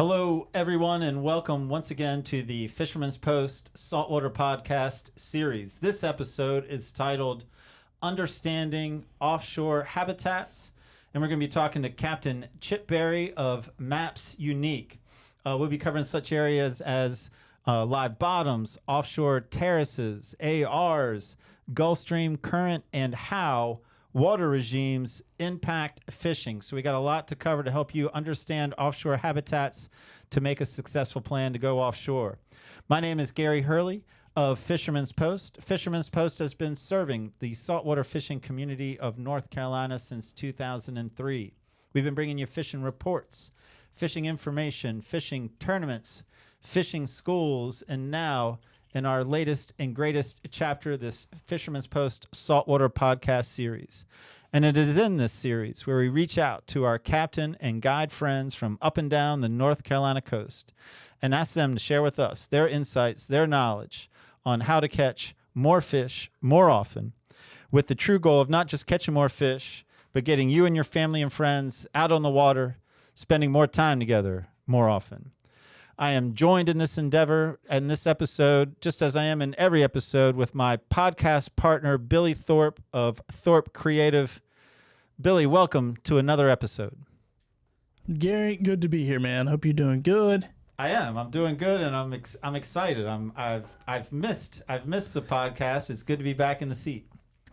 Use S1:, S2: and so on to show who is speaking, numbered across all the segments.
S1: Hello, everyone, and welcome once again to the Fisherman's Post Saltwater Podcast series. This episode is titled Understanding Offshore Habitats, and we're going to be talking to Captain Chip Berry of Maps Unique. We'll be covering such areas as live bottoms, offshore terraces, ARs, Gulf Stream current, and how water regimes impact fishing. So we got a lot to cover to help you understand offshore habitats to make a successful plan to go offshore. My name is Gary Hurley of Fisherman's Post. Fisherman's Post has been serving the saltwater fishing community of North Carolina since 2003. We've been bringing you fishing reports, fishing information, fishing tournaments, fishing schools, and now in our latest and greatest chapter, this Fisherman's Post Saltwater Podcast series. And it is in this series where we reach out to our captain and guide friends from up and down the North Carolina coast and ask them to share with us their insights, their knowledge on how to catch more fish more often, with the true goal of not just catching more fish, but getting you and your family and friends out on the water, spending more time together more often. I am joined in this endeavor and this episode, just as I am in every episode, with my podcast partner, Billy Thorpe of Thorpe Creative. Billy, welcome to another episode.
S2: Gary, good to be here, man. Hope you're doing good.
S1: I am. I'm doing good, and I'm excited. I've missed the podcast. It's good to be back in the seat.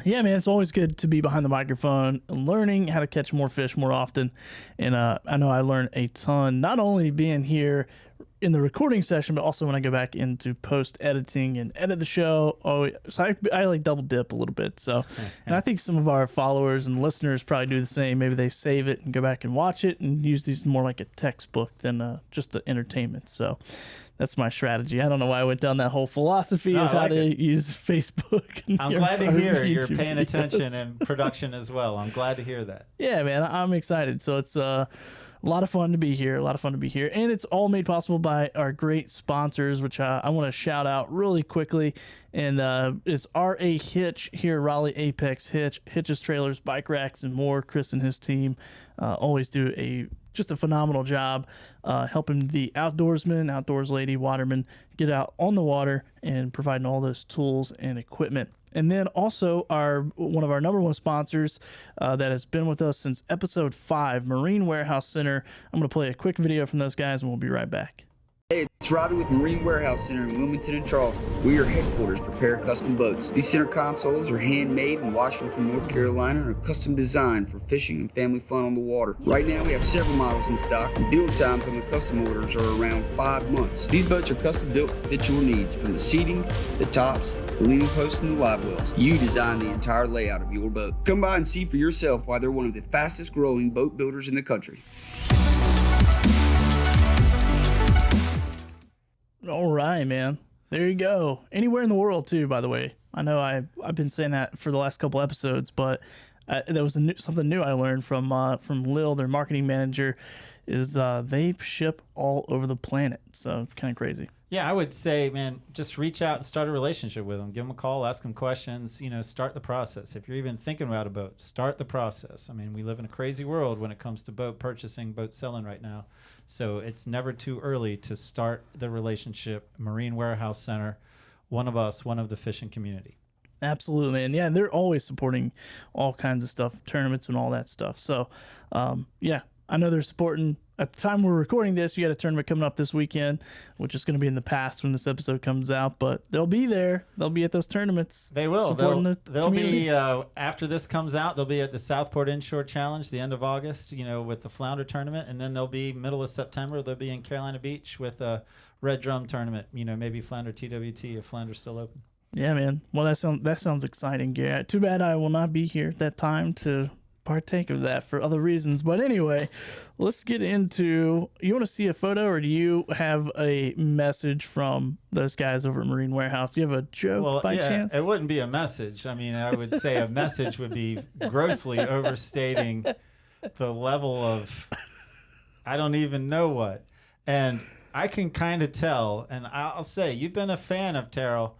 S2: Yeah, man, it's always good to be behind the microphone and learning how to catch more fish more often. And I know I learned a ton, not only being here in the recording session, but also when I go back into post editing and edit the show. So I like double dip a little bit. So, and I think some of our followers and listeners probably do the same. Maybe they save it and go back and watch it and use these more like a textbook than just the entertainment. So that's my strategy. I don't know why I went down that whole philosophy of how to use Facebook.
S1: I'm glad to hear you're paying attention in production as well. I'm glad to hear that.
S2: Yeah, man, I'm excited. So it's a lot of fun to be here. And it's all made possible by our great sponsors, which I want to shout out really quickly. And it's R.A. Hitch here, Raleigh Apex Hitch, Hitches Trailers, Bike Racks, and more. Chris and his team always do just a phenomenal job helping the outdoorsman, outdoors lady, waterman get out on the water and providing all those tools and equipment. And then also one of our number one sponsors that has been with us since episode 5, Marine Warehouse Center. I'm going to play a quick video from those guys and we'll be right back.
S3: Hey, it's Robbie with Marine Warehouse Center in Wilmington and Charleston. We are headquarters for Repair Custom Boats. These center consoles are handmade in Washington, North Carolina, and are custom designed for fishing and family fun on the water. Right now, we have several models in stock, and build times on the custom orders are around 5 months. These boats are custom built to fit your needs, from the seating, the tops, the leaning posts, and the live wells. You design the entire layout of your boat. Come by and see for yourself why they're one of the fastest growing boat builders in the country.
S2: All right, man. There you go. Anywhere in the world, too, by the way. I know I've been saying that for the last couple episodes, but there was something new I learned from Lil, their marketing manager, is they ship all over the planet. So kind of crazy.
S1: Yeah, I would say, man, just reach out and start a relationship with them. Give them a call, ask them questions, start the process. If you're even thinking about a boat, start the process. I mean, we live in a crazy world when it comes to boat purchasing, boat selling right now. So it's never too early to start the relationship. Marine Warehouse Center, one of us, one of the fishing community.
S2: Absolutely. And yeah, they're always supporting all kinds of stuff, tournaments and all that stuff. So, yeah, I know they're supporting. At the time we're recording this, you got a tournament coming up this weekend, which is going to be in the past when this episode comes out, but they'll be there. They'll be at those tournaments.
S1: They will. They'll be, after this comes out, they'll be at the Southport Inshore Challenge, the end of August, with the Flounder Tournament, and then they'll be middle of September, they'll be in Carolina Beach with a Red Drum Tournament, maybe Flounder TWT if Flounder's still open.
S2: Yeah, man. Well, that sounds exciting, Gary. Too bad I will not be here at that time to partake of that for other reasons. But anyway, let's get into, you want to see a photo, or do you have a message from those guys over at Marine Warehouse? Do you have a joke by chance?
S1: It wouldn't be a message. I mean, I would say a message would be grossly overstating the level of, I don't even know what. And I can kind of tell, and I'll say, you've been a fan of Terrell.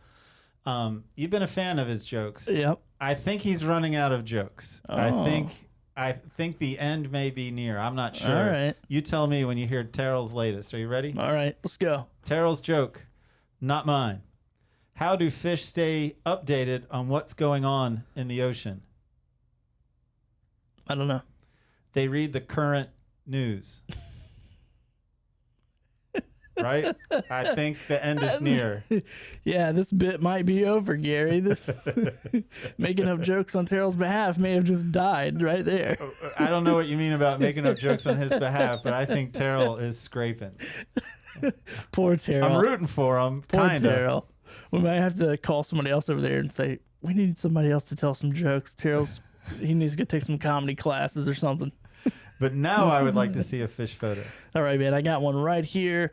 S1: You've been a fan of his jokes.
S2: Yep.
S1: I think he's running out of jokes.
S2: Oh.
S1: I think the end may be near. I'm not sure.
S2: All right.
S1: You tell me when you hear Terrell's latest. Are you ready?
S2: All right, let's go.
S1: Terrell's joke, not mine. How do fish stay updated on what's going on in the ocean?
S2: I don't know.
S1: They read the current news. Right? I think the end is near.
S2: Yeah, this bit might be over, Gary. This making up jokes on Terrell's behalf may have just died right there.
S1: I don't know what you mean about making up jokes on his behalf, but I think Terrell is scraping.
S2: Poor Terrell.
S1: I'm rooting for him.
S2: Poor
S1: Kinda.
S2: Terrell. We might have to call somebody else over there and say, we need somebody else to tell some jokes. He needs to go take some comedy classes or something.
S1: But now I would like to see a fish photo.
S2: All right, man. I got one right here.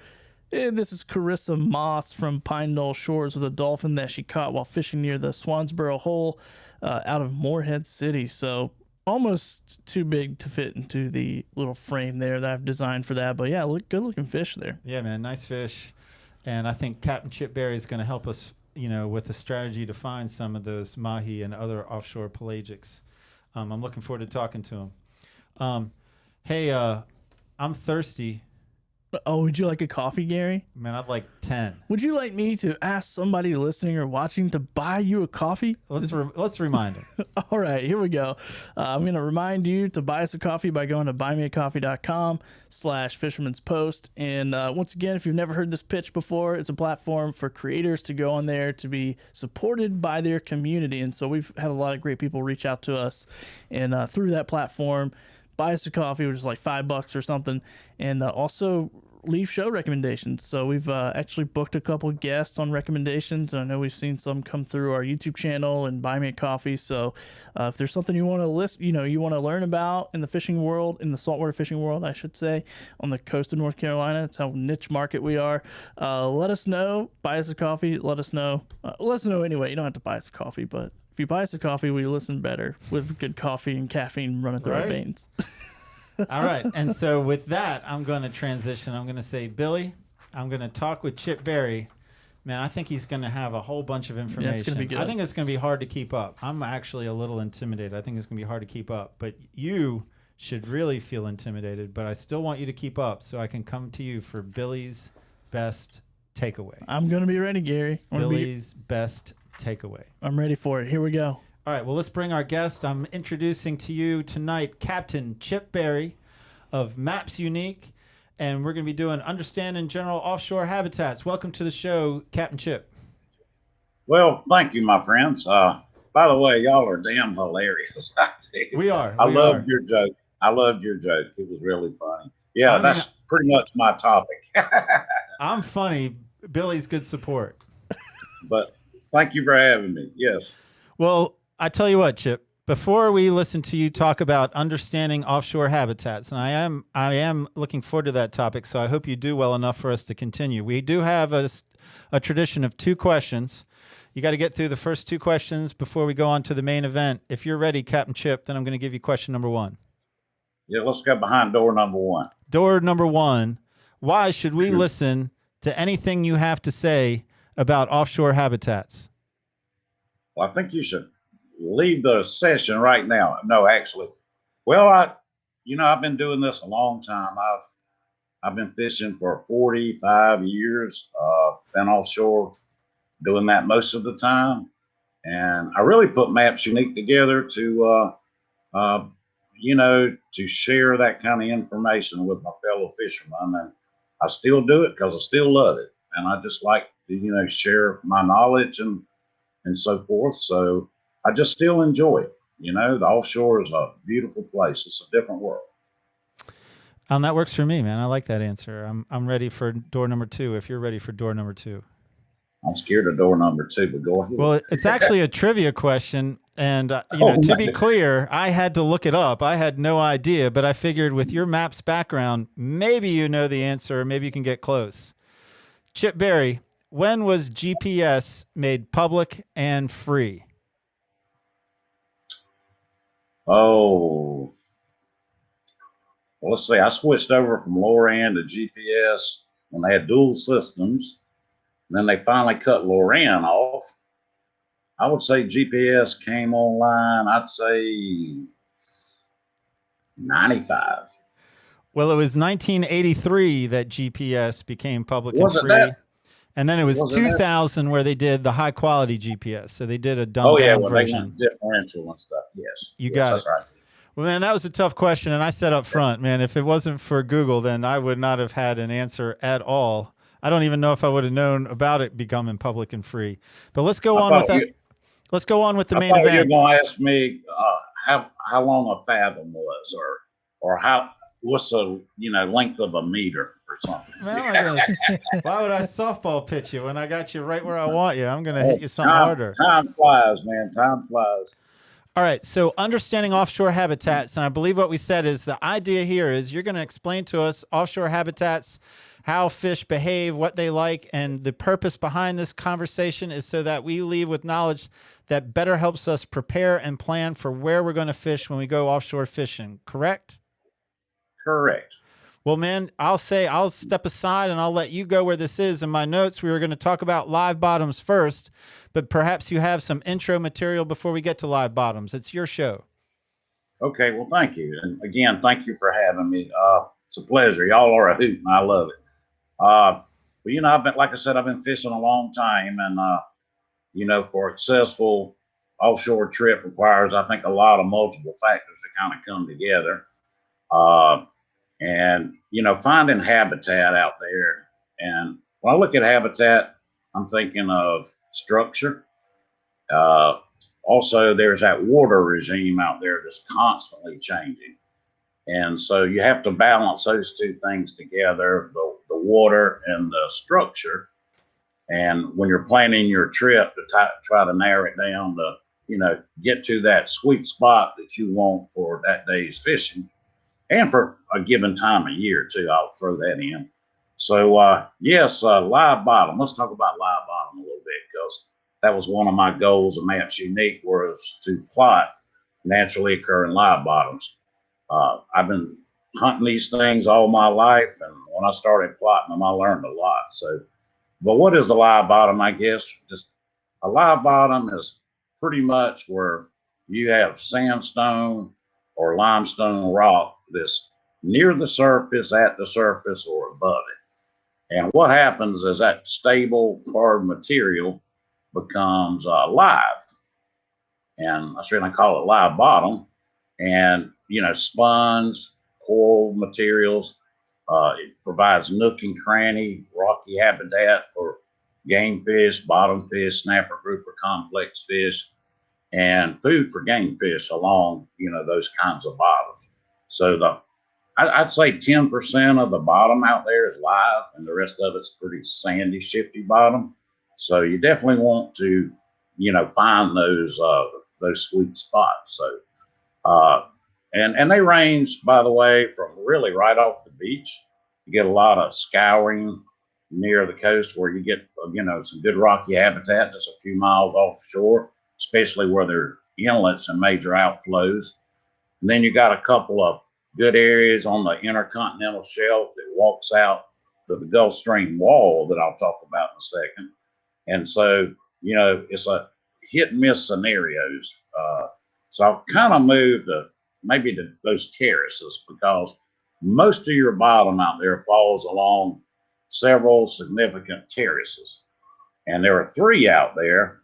S2: And this is Carissa Moss from Pine Knoll Shores with a dolphin that she caught while fishing near the Swansboro Hole out of Morehead City. So almost too big to fit into the little frame there that I've designed for that. But yeah, good looking fish there.
S1: Yeah, man, nice fish. And I think Captain Chip Berry is going to help us, with a strategy to find some of those mahi and other offshore pelagics. I'm looking forward to talking to him. Hey, I'm thirsty.
S2: Oh, would you like a coffee, Gary?
S1: Man, I'd like 10.
S2: Would you like me to ask somebody listening or watching to buy you a coffee?
S1: Let's remind him.
S2: All right, here we go. I'm going to remind you to buy us a coffee by going to buymeacoffee.com/Fisherman's Post. And once again, if you've never heard this pitch before, it's a platform for creators to go on there to be supported by their community. And so we've had a lot of great people reach out to us. And through that platform, buy us a coffee, which is like $5 or something. And also leave show recommendations. So we've actually booked a couple guests on recommendations. I know we've seen some come through our YouTube channel and Buy Me a Coffee. So if there's something you want to list, you want to learn about in the fishing world, in the saltwater fishing world, I should say, on the coast of North Carolina, it's how niche market we are. Let us know. Buy us a coffee. Let us know. Let us know anyway. You don't have to buy us a coffee, but if you buy us a coffee, we listen better with good coffee and caffeine running through our veins.
S1: All right. And so with that, I'm going to transition. I'm going to say, Billy, I'm going to talk with Chip Berry. Man, I think he's going to have a whole bunch of information.
S2: Yeah, it's going to be good.
S1: I think it's going to be hard to keep up. I'm actually a little intimidated. I think it's going to be hard to keep up. But you should really feel intimidated. But I still want you to keep up so I can come to you for Billy's best takeaway.
S2: I'm going to be ready, Gary.
S1: Billy's best takeaway.
S2: I'm ready for it. Here we go.
S1: All right, well, let's bring our guest. I'm introducing to you tonight Captain Chip Berry of Maps Unique, and we're going to be doing Understanding General Offshore Habitats. Welcome to the show, Captain Chip.
S4: Well, thank you, my friends. By the way, y'all are damn hilarious.
S1: We are.
S4: I loved your joke. It was really funny. Yeah, that's pretty much my topic.
S1: I'm funny. Billy's good support.
S4: But thank you for having me. Yes.
S1: Well, I tell you what, Chip, before we listen to you talk about understanding offshore habitats, and I am looking forward to that topic, so I hope you do well enough for us to continue. We do have a tradition of 2 questions. You got to get through the first 2 questions before we go on to the main event. If you're ready, Captain Chip, then I'm going to give you question number 1.
S4: Yeah, let's go behind door number 1.
S1: Door number 1, why should we listen to anything you have to say about offshore habitats?
S4: Well, I think you should leave the session right now. No, actually. Well, I've been doing this a long time. I've been fishing for 45 years, been offshore doing that most of the time. And I really put Maps Unique together to share that kind of information with my fellow fishermen. And I still do it because I still love it. And I just like to, share my knowledge and so forth. So I just still enjoy it. The offshore is a beautiful place. It's a different world.
S1: That works for me, man. I like that answer. I'm ready for door number 2. If you're ready for door number 2.
S4: I'm scared of door number 2, but go ahead.
S1: Well, it's actually a trivia question. And, to be clear, I had to look it up. I had no idea, but I figured with your maps background, maybe you know the answer, or maybe you can get close. Chip Berry, when was GPS made public and free?
S4: Oh, well, let's see. I switched over from LoRaN to GPS when they had dual systems. And then they finally cut LoRaN off. I would say GPS came online, I'd say 95.
S1: Well, it was 1983 that GPS became public and
S4: Was it
S1: free.
S4: that?
S1: And then it was
S4: Was it that?
S1: 2000 where they did the high quality GPS. So they did a dumbed
S4: Oh yeah,
S1: down
S4: well they
S1: version.
S4: went differential and stuff. Yes,
S1: You
S4: yes,
S1: got
S4: that's
S1: it.
S4: right.
S1: Well, man, that was a tough question. And I said up front, man, if it wasn't for Google, then I would not have had an answer at all. I don't even know if I would have known about it becoming public and free. But let's go
S4: I
S1: on with
S4: thought
S1: that.
S4: you,
S1: Let's go on with the
S4: I
S1: main
S4: thought you were
S1: event.
S4: going to ask me how long a fathom was, or how what's the length of a meter or something.
S1: Man, why would I softball pitch you when I got you right where I want you? I'm going to hit
S4: Oh,
S1: you something harder.
S4: time flies, man. Time flies.
S1: All right, so understanding offshore habitats, and I believe what we said is the idea here is you're going to explain to us offshore habitats, how fish behave, what they like, and the purpose behind this conversation is so that we leave with knowledge that better helps us prepare and plan for where we're going to fish when we go offshore fishing, correct?
S4: Correct.
S1: Well, man, I'll step aside and I'll let you go where this is. In my notes, we were going to talk about live bottoms first, but perhaps you have some intro material before we get to live bottoms. It's your show.
S4: Okay, well, thank you, and again, thank you for having me. It's a pleasure. Y'all are a hoot, and I love it. But I've been, like I said, I've been fishing a long time, and for a successful offshore trip requires, I think, a lot of multiple factors to kind of come together. Uh, and finding habitat out there. And when I look at habitat, I'm thinking of structure. Uh, Also, there's that water regime out there that's constantly changing. And so you have to balance those two things together, the water and the structure. And when you're planning your trip to try to narrow it down to, get to that sweet spot that you want for that day's fishing and for a given time of year too, I'll throw that in. So yes, live bottom. Let's talk about live bottom a little bit because that was one of my goals of Maps Unique was to plot naturally occurring live bottoms. I've been hunting these things all my life, and when I started plotting them, I learned a lot. So, but what is a live bottom? I guess just a live bottom is pretty much where you have sandstone or limestone rock that's near the surface, at the surface, or above it. And what happens is that stable, hard material becomes live. And that's why I call it live bottom. And, sponge, coral materials, it provides nook and cranny, rocky habitat for game fish, bottom fish, snapper grouper, complex fish, and food for game fish along, those kinds of bottoms. So I'd say 10% of the bottom out there is live, and the rest of it's pretty sandy, shifty bottom. So you definitely want to, find those sweet spots. So, and they range, by the way, from really right off the beach. You get a lot of scouring near the coast where you get, some good rocky habitat just a few miles offshore, especially where there are inlets and major outflows. And then you got a couple of good areas on the intercontinental shelf that walks out to the Gulf Stream wall that I'll talk about in a second. And so, it's a hit and miss scenarios. So I'll kind of move maybe to those terraces because most of your bottom out there falls along several significant terraces. And there are three out there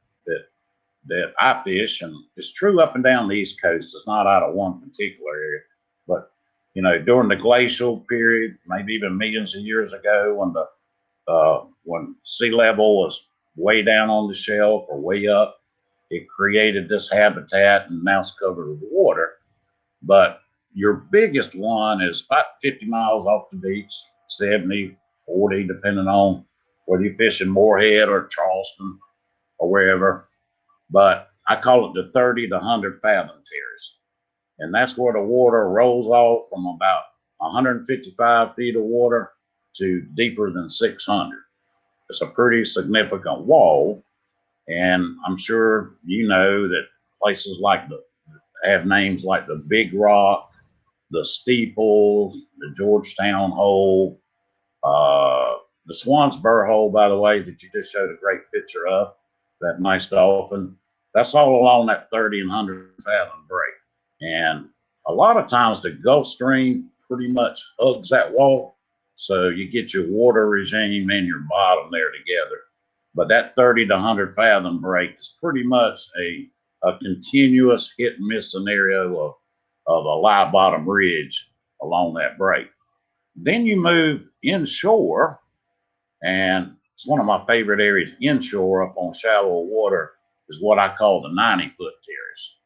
S4: that I fish, and it's true up and down the East Coast. It's not out of one particular area, but during the glacial period, maybe even millions of years ago, when sea level was way down on the shelf or way up, it created this habitat, and now it's covered with water. But your biggest one is about 50 miles off the beach, 70, 40, depending on whether you're fishing Moorhead or Charleston or wherever. But I call it the 30 to 100 fathom terrace. And that's where the water rolls off from about 155 feet of water to deeper than 600. It's a pretty significant wall. And I'm sure you know that places like have names like the Big Rock, the Steeples, the Georgetown Hole, the Swansboro Hole, by the way, that you just showed a great picture of, that nice dolphin. That's all along that 30 and 100 fathom break. And A lot of times the Gulf Stream pretty much hugs that wall. So you get your water regime and your bottom there together. But that 30 to 100 fathom break is pretty much a continuous hit and miss scenario of a live bottom ridge along that break. Then you move inshore, and it's one of my favorite areas inshore up on shallow water is what I call the 90-foot terrace.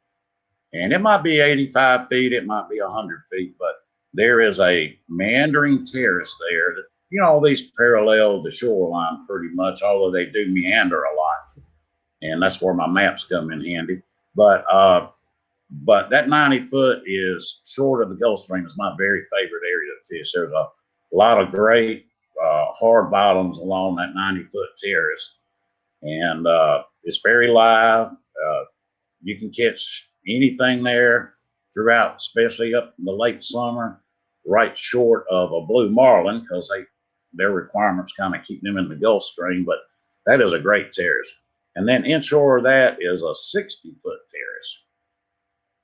S4: And it might be 85 feet, it might be 100 feet, but there is a meandering terrace there that, you know, these parallel the shoreline pretty much, although they do meander a lot. And that's where my maps come in handy. But that 90-foot is short of the Gulf Stream. It's my very favorite area to fish. There's a lot of great hard bottoms along that 90-foot terrace. And it's very live. You can catch anything there throughout, especially up in the late summer, right short of a blue marlin because their requirements kind of keep them in the Gulf Stream. But that is a great terrace. And then inshore of that is a 60-foot terrace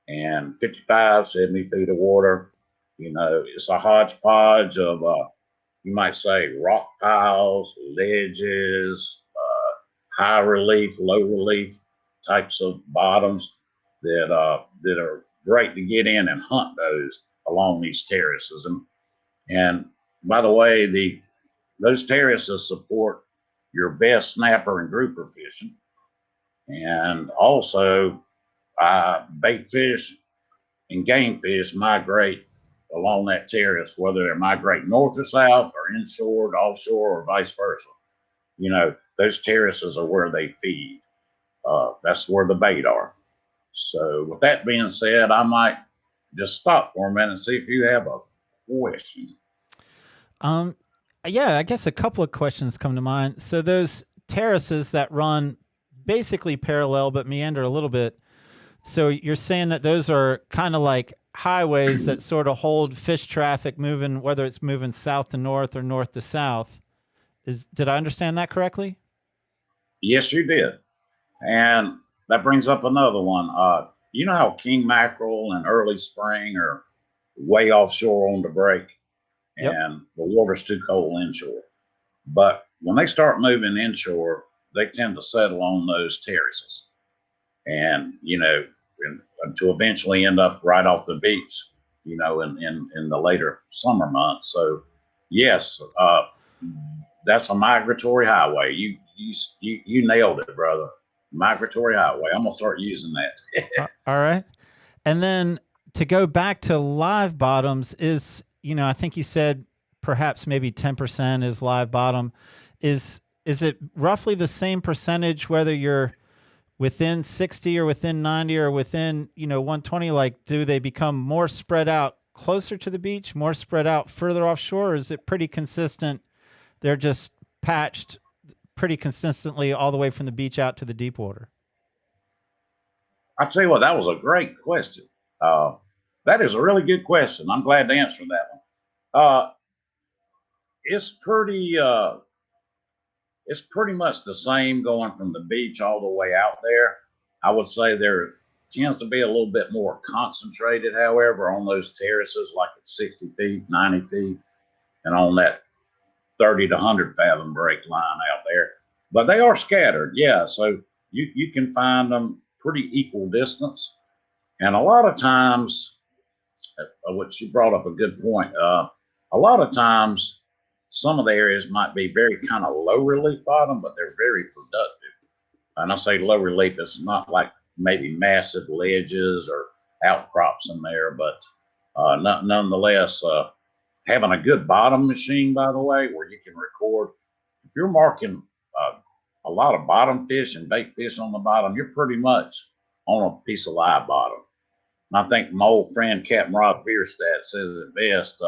S4: and 55, 70 feet of water. You know, it's a hodgepodge of, you might say, rock piles, ledges, high relief, low relief types of bottoms that are great to get in and hunt those along these terraces. And by the way, those terraces support your best snapper and grouper fishing. And also, bait fish and game fish migrate along that terrace, whether they're migrating north or south or inshore to offshore or vice versa. You know, those terraces are where they feed. That's where the bait are. So with that being said, I might just stop for a minute and see if you have a question.
S1: Yeah, I guess a couple of questions come to mind. So those terraces that run basically parallel but meander a little bit. So you're saying that those are kind of like highways that sort of hold fish traffic moving, whether it's moving south to north or north to south. Did I understand that correctly?
S4: Yes, you did. And that brings up another one. You know how king mackerel in early spring are way offshore on the break
S1: Yep.
S4: and the water's too cold inshore. But when they start moving inshore, they tend to settle on those terraces. And, you know, to eventually end up right off the beach, you know, in the later summer months. So, yes, that's a migratory highway. You nailed it, brother. Migratory highway. I'm gonna start using that.
S1: All right. And then to go back to live bottoms is, you know, I think you said perhaps maybe 10% is live bottom. Is it roughly the same percentage whether you're within 60 or within 90 or within, you know, 120? Like, do they become more spread out closer to the beach, more spread out further offshore? Or is it pretty consistent? They're just patched pretty consistently all the way from the beach out to the deep water.
S4: I tell you what, that was a great question. That is a really good question. I'm glad to answer that one. It's pretty much the same going from the beach all the way out there. I would say there tends to be a little bit more concentrated, however, on those terraces, like at 60 feet, 90 feet, and on that 30 to 100 fathom break line out there. But they are scattered, yeah. So you can find them pretty equal distance. And a lot of times, which you brought up a good point, a lot of times some of the areas might be very kind of low relief bottom, but they're very productive. And I say low relief, it's not like maybe massive ledges or outcrops in there, but nonetheless, having a good bottom machine, by the way, where you can record, if you're marking a lot of bottom fish and bait fish on the bottom, you're pretty much on a piece of live bottom. And I think my old friend Captain Bierstadt says it best.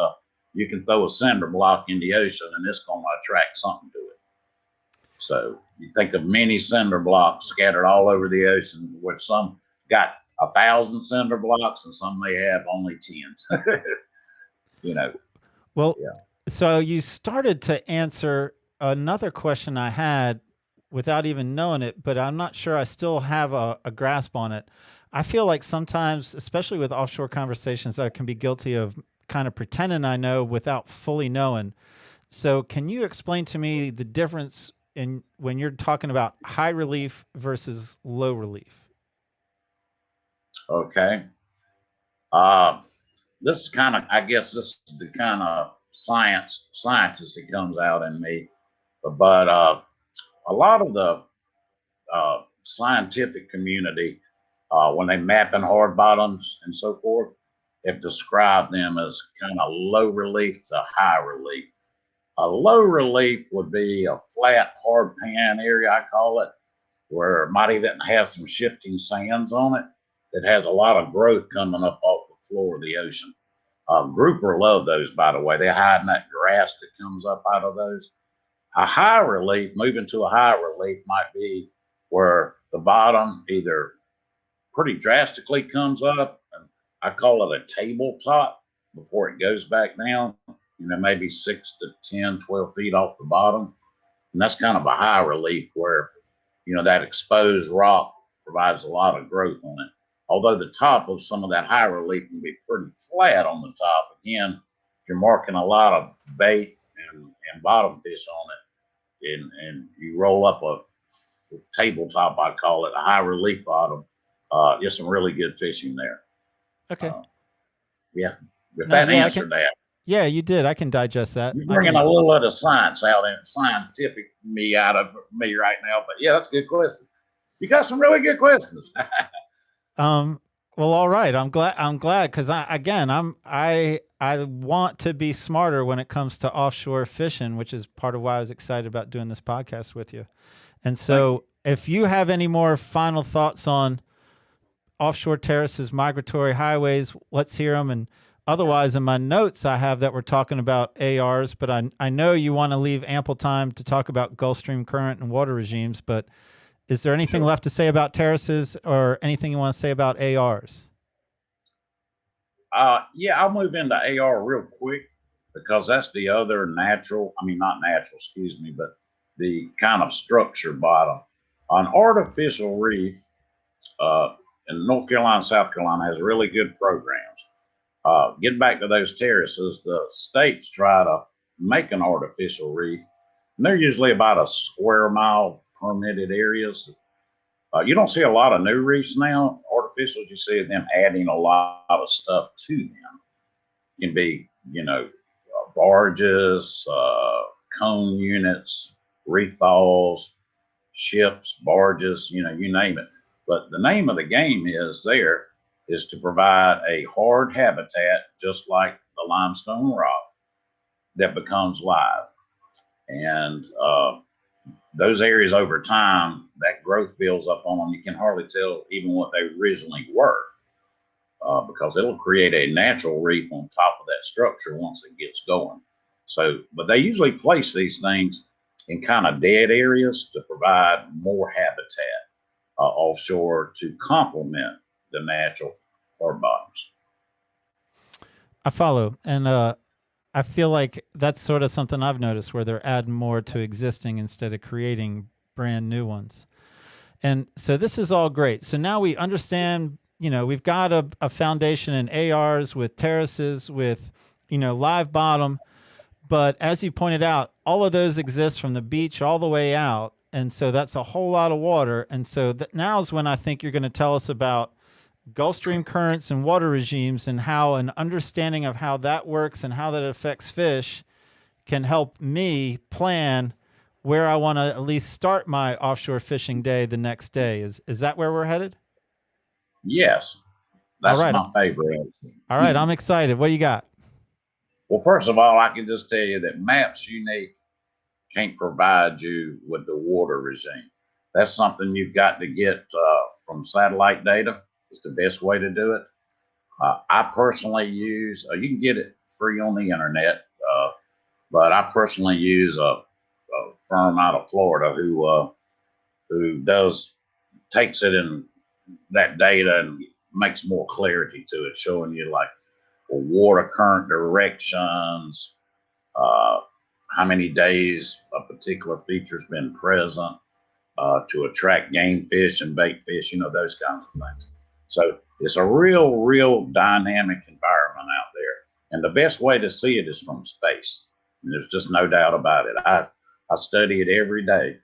S4: You can throw a cinder block in the ocean and it's going to attract something to it. So you think of many cinder blocks scattered all over the ocean, which some got 1,000 cinder blocks and some may have only 10. You know.
S1: Well,
S4: yeah.
S1: So you started to answer another question I had without even knowing it, but I'm not sure I still have a grasp on it. I feel like sometimes, especially with offshore conversations, I can be guilty of kind of pretending I know without fully knowing. So, can you explain to me the difference in when you're talking about high relief versus low relief?
S4: Okay. This is kind of, I guess, this is the kind of scientist that comes out in me. But a lot of the scientific community, when they map in hard bottoms and so forth, have described them as kind of low relief to high relief. A low relief would be a flat, hard pan area, I call it, where it might even have some shifting sands on it that has a lot of growth coming up off the floor of the ocean. Grouper love those, by the way. They hide in that grass that comes up out of those. A high relief, moving to a high relief, might be where the bottom either pretty drastically comes up, and I call it a tabletop before it goes back down, maybe 6 to 10, 12 feet off the bottom. And that's kind of a high relief where, that exposed rock provides a lot of growth on it. Although the top of some of that high relief can be pretty flat on the top. Again, if you're marking a lot of bait and bottom fish on it, and you roll up a tabletop, I call it a high relief bottom, there's some really good fishing there.
S1: Okay.
S4: Yeah. If
S1: No,
S4: that
S1: yeah,
S4: answered that.
S1: Yeah, you did. I can digest that.
S4: You're bringing a little of the science out and scientific me out of me right now. But yeah, that's a good question. You got some really good questions.
S1: Well, all right. I'm glad because I want to be smarter when it comes to offshore fishing, which is part of why I was excited about doing this podcast with you. And so, if you have any more final thoughts on offshore terraces, migratory highways, let's hear them. And otherwise, in my notes, I have that we're talking about ARs, but I know you want to leave ample time to talk about Gulf Stream current and water regimes. But is there anything left to say about terraces or anything you want to say about ARs?
S4: Yeah, I'll move into AR real quick because that's the other not natural, excuse me, but the kind of structure bottom. An artificial reef in North Carolina, South Carolina has really good programs. Getting back to those terraces, the states try to make an artificial reef, and they're usually about a square mile permitted areas. You don't see a lot of new reefs now, artificials. You see them adding a lot of stuff to them. It can be, barges, cone units, reef balls, ships, barges, you name it. But the name of the game is to provide a hard habitat, just like the limestone rock, that becomes live. And those areas over time, that growth builds up on them. You can hardly tell even what they originally were because it'll create a natural reef on top of that structure once it gets going. So, but they usually place these things in kind of dead areas to provide more habitat offshore to complement the natural hard bottoms.
S1: I follow. And I feel like that's sort of something I've noticed where they're adding more to existing instead of creating brand new ones. And so this is all great. So now we understand, we've got a foundation in ARs with terraces, with, live bottom. But as you pointed out, all of those exist from the beach all the way out. And so that's a whole lot of water. And so now is when I think you're going to tell us about Gulf Stream currents and water regimes and how an understanding of how that works and how that affects fish can help me plan where I want to at least start my offshore fishing day the next day. Is that where we're headed?
S4: Yes. That's my favorite.
S1: All right. I'm excited. What do you got?
S4: Well, first of all, I can just tell you that Maps Unique can't provide you with the water regime. That's something you've got to get from satellite data. It's the best way to do it. I personally use, you can get it free on the internet, but I personally use a firm out of Florida who takes it in that data and makes more clarity to it, showing you like water current directions, how many days a particular feature's been present to attract game fish and bait fish, those kinds of things. So it's a real dynamic environment out there. And the best way to see it is from space. And there's just no doubt about it. I study it every day.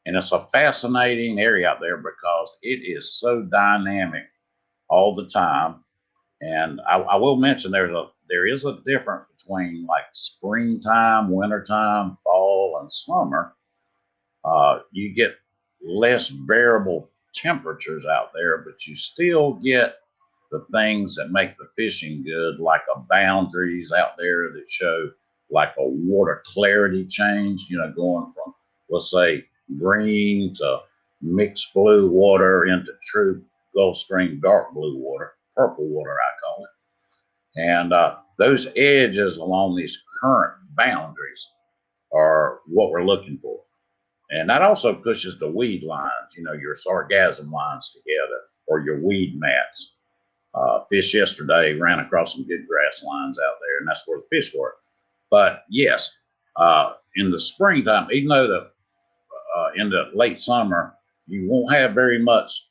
S4: And it's a fascinating area out there because it is so dynamic all the time. And I will mention there is a difference between like springtime, wintertime, fall, and summer. You get less variable temperatures out there, but you still get the things that make the fishing good, like boundaries out there that show like a water clarity change, going from, let's say, green to mixed blue water into true Gulf Stream dark blue water, purple water, I call it. And those edges along these current boundaries are what we're looking for. And that also pushes the weed lines, your sargassum lines together, or your weed mats. Fish yesterday ran across some good grass lines out there, and that's where the fish were. But yes, in the springtime, even though in the late summer, you won't have very much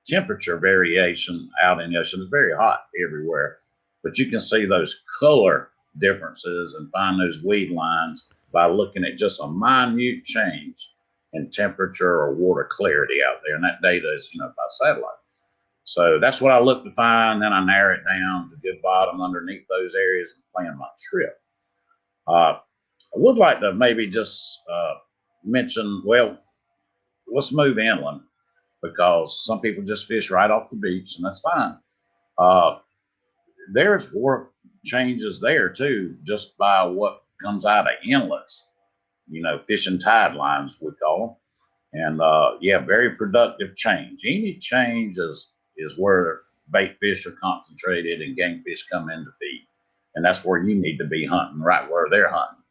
S4: temperature variation out in the ocean. It's very hot everywhere, but you can see those color differences and find those weed lines by looking at just a minute change in temperature or water clarity out there. And that data is, by satellite. So that's what I look to find. Then I narrow it down to good bottom underneath those areas and plan my trip. I would like to maybe just mention, well, let's move inland because some people just fish right off the beach, and that's fine. There's work changes there too, just by what comes out of inlets, fishing tide lines, we call them. And very productive change. Any change is where bait fish are concentrated and game fish come in to feed. And that's where you need to be hunting, right where they're hunting.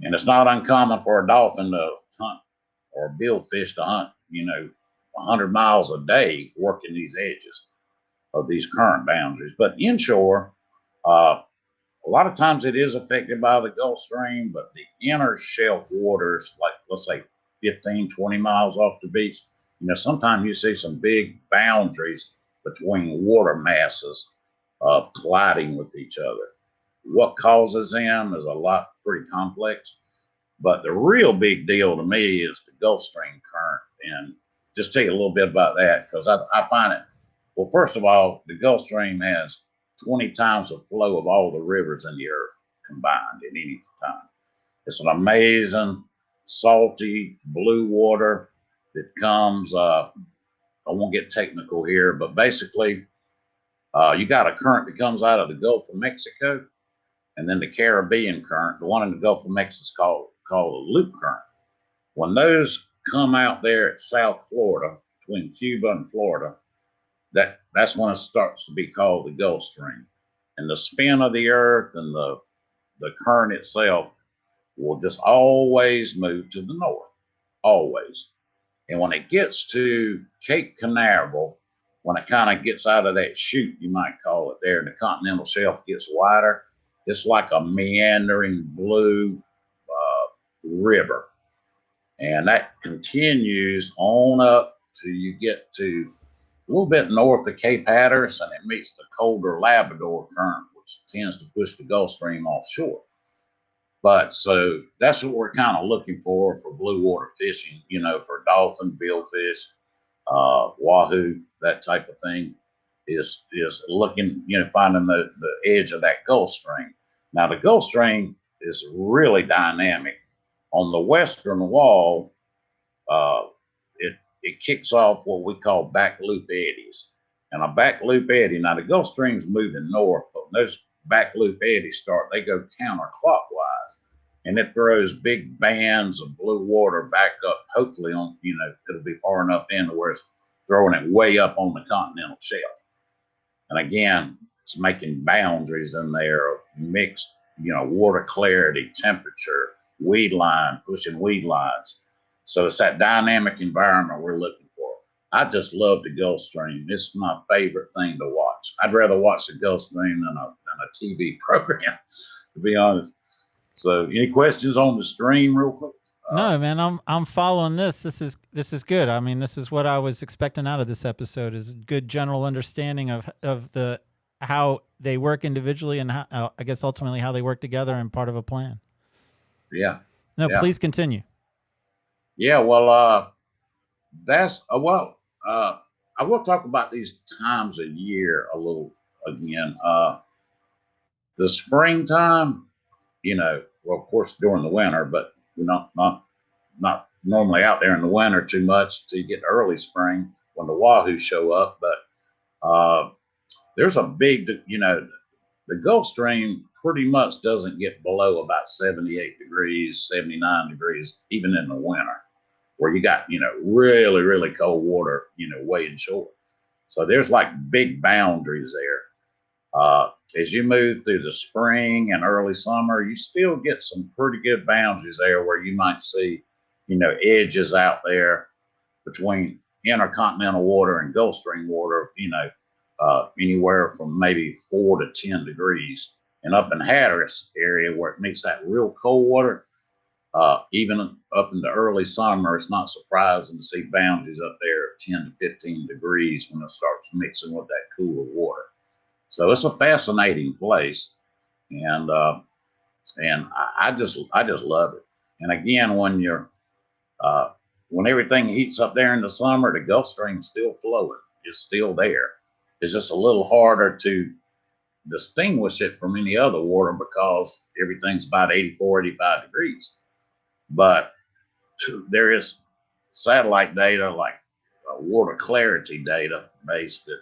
S4: And it's not uncommon for a dolphin to hunt or a billfish to hunt, 100 miles a day working these edges of these current boundaries. But inshore, a lot of times it is affected by the Gulf Stream, but the inner shelf waters, like let's say 15, 20 miles off the beach, sometimes you see some big boundaries between water masses colliding with each other. What causes them is pretty complex, but the real big deal to me is the Gulf Stream current. And just tell you a little bit about that because I find it, well, first of all, the Gulf Stream has 20 times the flow of all the rivers in the earth combined at any time. It's an amazing, salty, blue water that comes, I won't get technical here, but basically, you got a current that comes out of the Gulf of Mexico, and then the Caribbean current. The one in the Gulf of Mexico is called a loop current. When those come out there at South Florida, between Cuba and Florida, that's when it starts to be called the Gulf Stream. And the spin of the earth and the current itself will just always move to the north, always. And when it gets to Cape Canaveral, when it kind of gets out of that chute, you might call it there, and the continental shelf gets wider, it's like a meandering blue river. And that continues on up till you get to a little bit north of Cape Hatteras, and it meets the colder Labrador current, which tends to push the Gulf Stream offshore. But so that's what we're kind of looking for blue water fishing, for dolphin, billfish, wahoo, that type of thing, is looking, finding the edge of that Gulf Stream. Now the Gulf Stream is really dynamic. On the western wall, it kicks off what we call back loop eddies. And a back loop eddy, now the Gulf Stream's moving north, but when those back loop eddies start, they go counterclockwise. And it throws big bands of blue water back up, hopefully on, it'll be far enough in to where it's throwing it way up on the continental shelf. And again, it's making boundaries in there of mixed, water clarity, temperature, weed line, pushing weed lines. So it's that dynamic environment we're looking for. I just love the Gulf Stream. It's my favorite thing to watch. I'd rather watch the Gulf Stream than a TV program, to be honest. So any questions on the stream real quick?
S1: No, man, I'm following this. This is good. I mean, this is what I was expecting out of this episode, is good general understanding of the how they work individually and how, I guess ultimately how they work together and part of a plan.
S4: Yeah,
S1: No,
S4: yeah,
S1: please continue.
S4: yeah. Well, that's well. I will talk about these times a year a little again. The springtime, well, of course during the winter, but not normally out there in the winter too much to get early spring when the wahoo show up. But there's a big, the Gulf Stream pretty much doesn't get below about 78 degrees, 79 degrees, even in the winter, where you got, really, really cold water, way inshore. So there's like big boundaries there. As you move through the spring and early summer, you still get some pretty good boundaries there where you might see, edges out there between intercontinental water and Gulf Stream water, anywhere from maybe 4 to 10 degrees. And up in Hatteras area where it meets that real cold water, even up in the early summer, it's not surprising to see boundaries up there 10 to 15 degrees when it starts mixing with that cooler water. So it's a fascinating place, and I just love it. And again, when everything heats up there in the summer, the Gulf Stream's still flowing. It's still there. It's just a little harder to distinguish it from any other water because everything's about 84, 85 degrees. But there is satellite data like water clarity data based that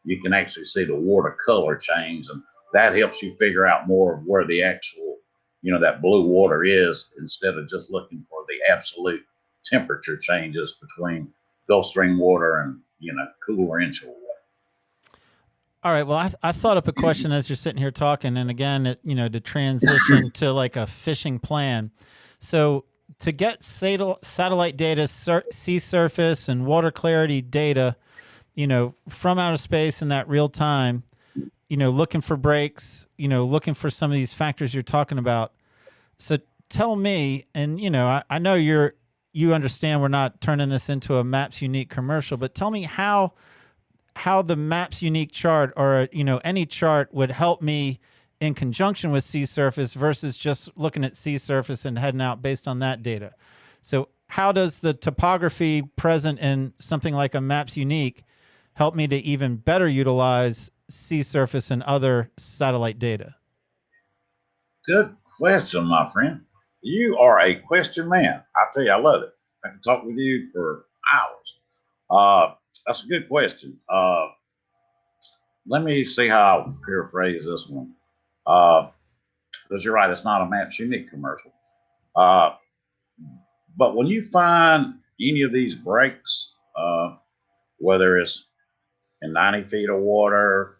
S4: you can actually see the water color change, and that helps you figure out more of where the actual, that blue water is, instead of just looking for the absolute temperature changes between Gulf Stream water and, cooler inshore water.
S1: All right. Well, I thought up a question as you're sitting here talking, and again, to transition to like a fishing plan. So to get satellite data, sea surface, and water clarity data, from outer space in that real time, looking for breaks, looking for some of these factors you're talking about. So tell me, and I know you understand we're not turning this into a Maps Unique commercial, but tell me how the Maps Unique chart, or any chart, would help me in conjunction with sea surface versus just looking at sea surface and heading out based on that data. So how does the topography present in something like a Maps Unique help me to even better utilize sea surface and other satellite data?
S4: Good question, my friend. You are a question man. I tell you, I love it. I can talk with you for hours. That's a good question. Let me see how I'll paraphrase this one. Because you're right, it's not a Maps Unique commercial. But when you find any of these breaks, whether it's in 90 feet of water,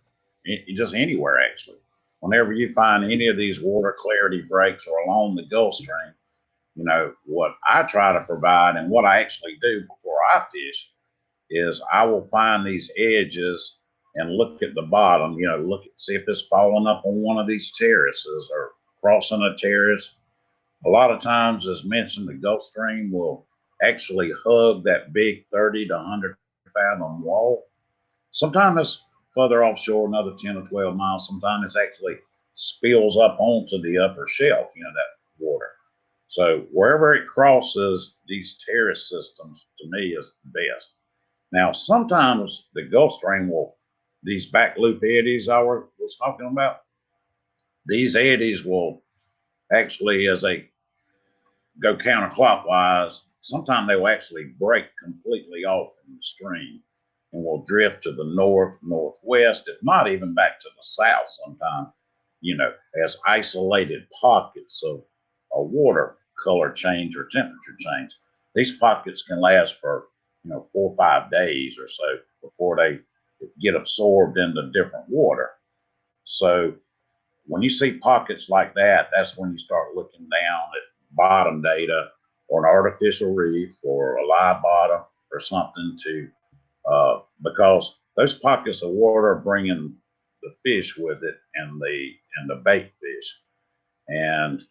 S4: just anywhere actually, whenever you find any of these water clarity breaks or along the Gulf Stream, what I try to provide and what I actually do before I fish is I will find these edges and look at the bottom, see if it's falling up on one of these terraces or crossing a terrace. A lot of times, as mentioned, the Gulf Stream will actually hug that big 30 to 100 fathom wall. Sometimes it's further offshore, another 10 or 12 miles. Sometimes it actually spills up onto the upper shelf, that water. So wherever it crosses these terrace systems, to me, is the best. Now, sometimes the Gulf Stream these back loop eddies I was talking about, these eddies will actually, as they go counterclockwise, sometimes they will actually break completely off in the stream and will drift to the north, northwest, if not even back to the south sometimes, as isolated pockets of a water color change or temperature change. These pockets can last for, 4 or 5 days or so before they get absorbed into different water. So when you see pockets like that, that's when you start looking down at bottom data or an artificial reef or a live bottom or something because those pockets of water are bringing the fish with it and the bait fish. And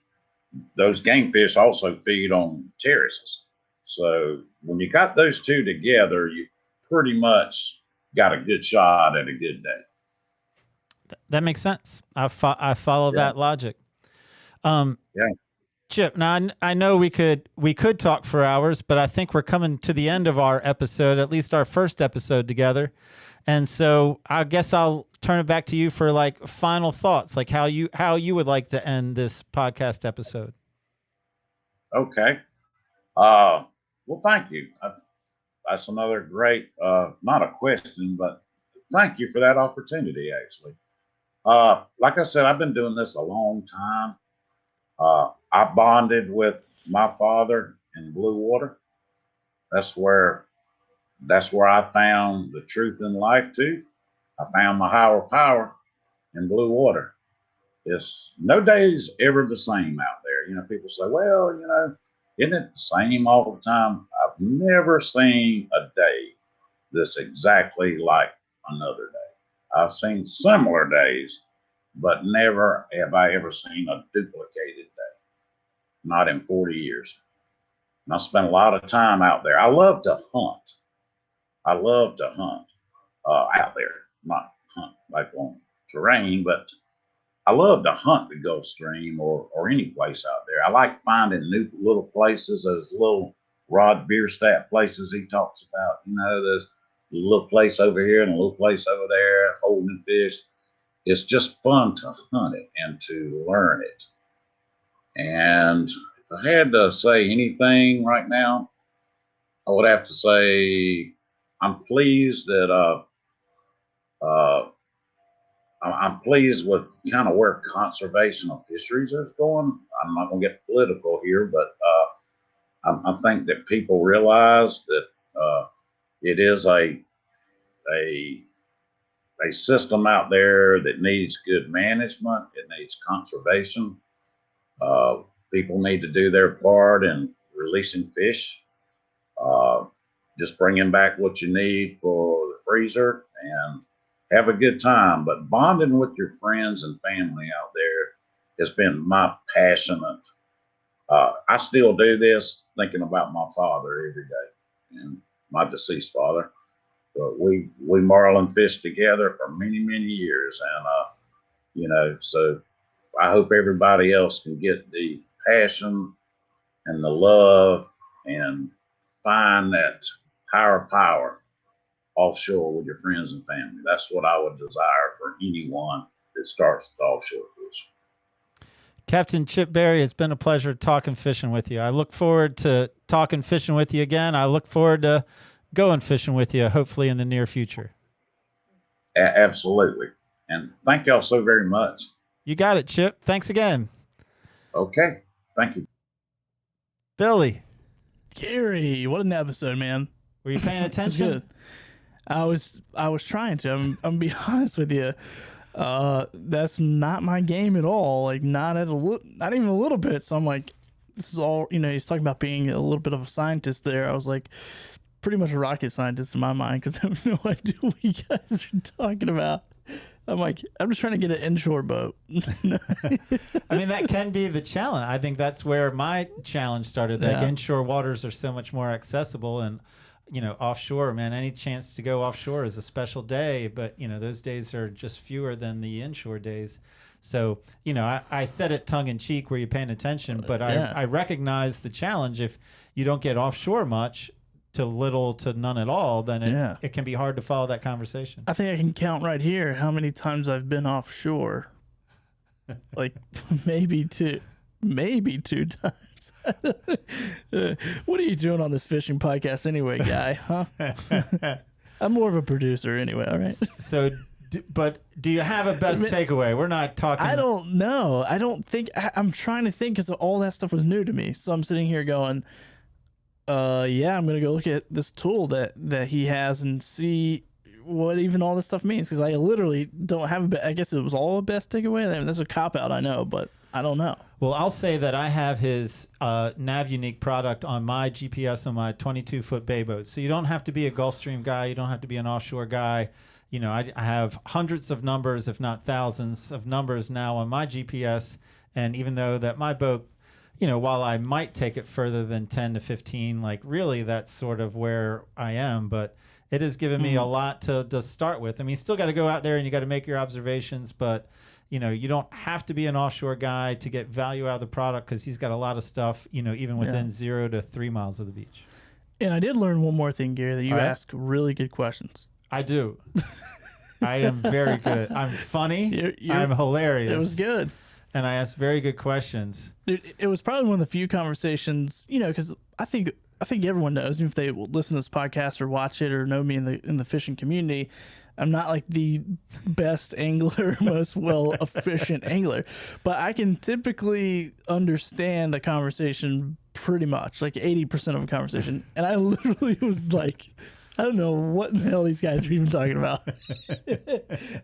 S4: those game fish also feed on terraces. So when you got those two together, you pretty much got a good shot at a good day.
S1: That makes sense. I follow
S4: Yeah.
S1: that logic. Um,
S4: Yeah.
S1: Chip, now I know we could talk for hours, but I think we're coming to the end of our episode, at least our first episode together. And so I guess I'll turn it back to you for like final thoughts, like how you would like to end this podcast episode.
S4: Okay. Well, thank you. That's another great, not a question, but thank you for that opportunity, actually. Like I said, I've been doing this a long time. I bonded with my father in blue water. That's where I found the truth in life too. I found my higher power in blue water. It's no day's ever the same out there. You know, people say, well, you know, isn't it the same all the time? I've never seen a day that's exactly like another day. I've seen similar days, but never have I ever seen a duplicated day. Not in 40 years. And I spent a lot of time out there. I love to hunt. I love to hunt out there, not hunt like on terrain, but I love to hunt the Gulf Stream or any place out there. I like finding new little places, those little Rod Bierstadt places he talks about. You know, there's a little place over here and a little place over there, holding fish. It's just fun to hunt it and to learn it. And if I had to say anything right now, I would have to say I'm pleased that I'm pleased with kind of where conservation of fisheries is going. I'm not going to get political here, but I think that people realize that it is a system out there that needs good management. It needs conservation. People need to do their part in releasing fish. Just bringing back what you need for the freezer and have a good time. But bonding with your friends and family out there has been my passionate. I still do this thinking about my father every day and my deceased father. But we marlin fished together for many, many years. And, you know, so I hope everybody else can get the passion and the love and find that higher power offshore with your friends and family. That's what I would desire for anyone that starts to offshore fish.
S1: Captain Chip Berry, it's been a pleasure talking fishing with you. I look forward to talking fishing with you again. I look forward to going fishing with you, hopefully in the near future.
S4: Absolutely. And thank y'all so very much.
S1: You got it, Chip. Thanks again.
S4: Okay. Thank you.
S1: Billy.
S2: Gary, what an episode, man.
S1: Were you paying attention?
S2: Good. I was trying to. I'm gonna be honest with you. That's not my game at all. Like not even a little bit. So I'm like, this is all. You know, he's talking about being a little bit of a scientist there. I was like, pretty much a rocket scientist in my mind because I have no idea what you guys are talking about. I'm like, I'm just trying to get an inshore boat.
S1: I mean, that can be the challenge. I think that's where my challenge started. Like inshore waters are so much more accessible, and you know, offshore, man, any chance to go offshore is a special day. But you know, those days are just fewer than the inshore days. So you know, I said it tongue in cheek, were you paying attention? But I recognize the challenge. If you don't get offshore much, to little to none at all, then it can be hard to follow that conversation.
S2: I think I can count right here how many times I've been offshore. Like maybe two times. What are you doing on this fishing podcast anyway, guy? Huh? I'm more of a producer anyway. All right.
S1: So, but do you have a best takeaway? We're not talking.
S2: I don't know. I don't think. I'm trying to think because all that stuff was new to me. So I'm sitting here going, yeah, I'm gonna go look at this tool that he has and see what even all this stuff means because I literally don't have I guess it was all a best takeaway. I mean, that's a cop out, I know, but I don't know.
S1: Well, I'll say that I have his Nav Unique product on my GPS on my 22-foot bay boat. So you don't have to be a Gulfstream guy. You don't have to be an offshore guy. You know, I have hundreds of numbers, if not thousands of numbers now on my GPS. And even though that my boat while I might take it further than 10 to 15, like really that's sort of where I am, but it has given me a lot to start with. I mean, you still got to go out there and you got to make your observations, but you don't have to be an offshore guy to get value out of the product, because he's got a lot of stuff, even within 0 to 3 miles of the beach.
S2: And I did learn one more thing, Gary, that you ask really good questions.
S1: I do. I am very good. I'm funny. I'm hilarious.
S2: It was good.
S1: And I asked very good questions.
S2: Dude, it was probably one of the few conversations, because I think everyone knows, even if they listen to this podcast or watch it or know me in the fishing community, I'm not like the best angler, most efficient angler, but I can typically understand a conversation pretty much, like 80% of a conversation. And I literally was like, I don't know what in the hell these guys are even talking about.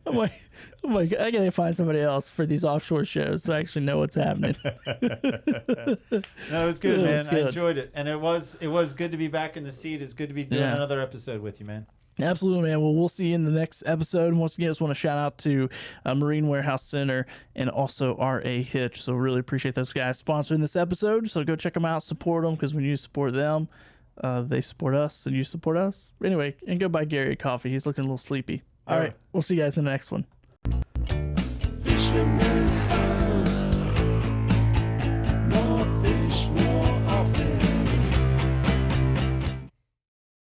S2: I'm like, I gotta find somebody else for these offshore shows so I actually know what's happening.
S1: No, it was good, man. I enjoyed it, and it was good to be back in the seat. It's good to be doing another episode with you, man.
S2: Absolutely, man. Well, we'll see you in the next episode. Once again, I just want to shout out to Marine Warehouse Center and also R.A. Hitch. So really appreciate those guys sponsoring this episode. So go check them out, support them, because when you support them, they support us and you support us. Anyway, and go buy Gary a coffee. He's looking a little sleepy. All right. We'll see you guys in the next one.
S5: Fisherman's